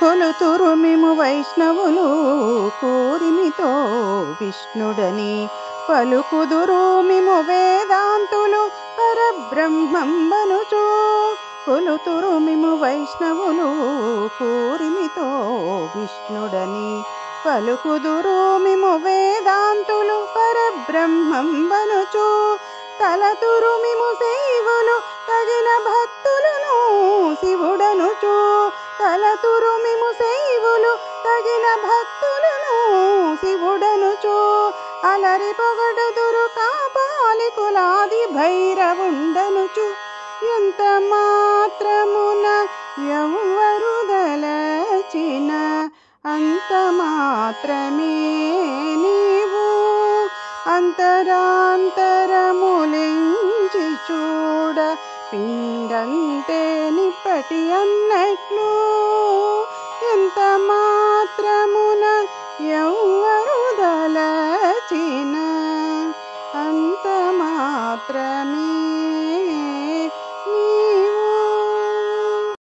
కొలుతురు మిము వైష్ణవులు కోరిమితో విష్ణుడని పలుకుదురు మిము వేదాంతులు పరబ్రహ్మంబనుచు. కొలుతురు మిము వైష్ణవులు కోరిమితో విష్ణుడని పలుకుదురు మిము వేదాంతులు పరబ్రహ్మంబనుచు. తలతురు మిము శైవులు తగిన భక్తులను శివుడనుచు. తలతురు మిము శైవులు తగిన భక్తులను శివుడనుచు. అలరి పొగడుదురు కాపాలికులాది భైరవుండనుచు. ఎంత మాత్రమున ఎవ్వరు దలచిన అంత మాత్రమే నీవు అంతరాంతరములించి చూడ పిండంతే నిప్పటి అన్నట్లు. ఎంత మాత్రమున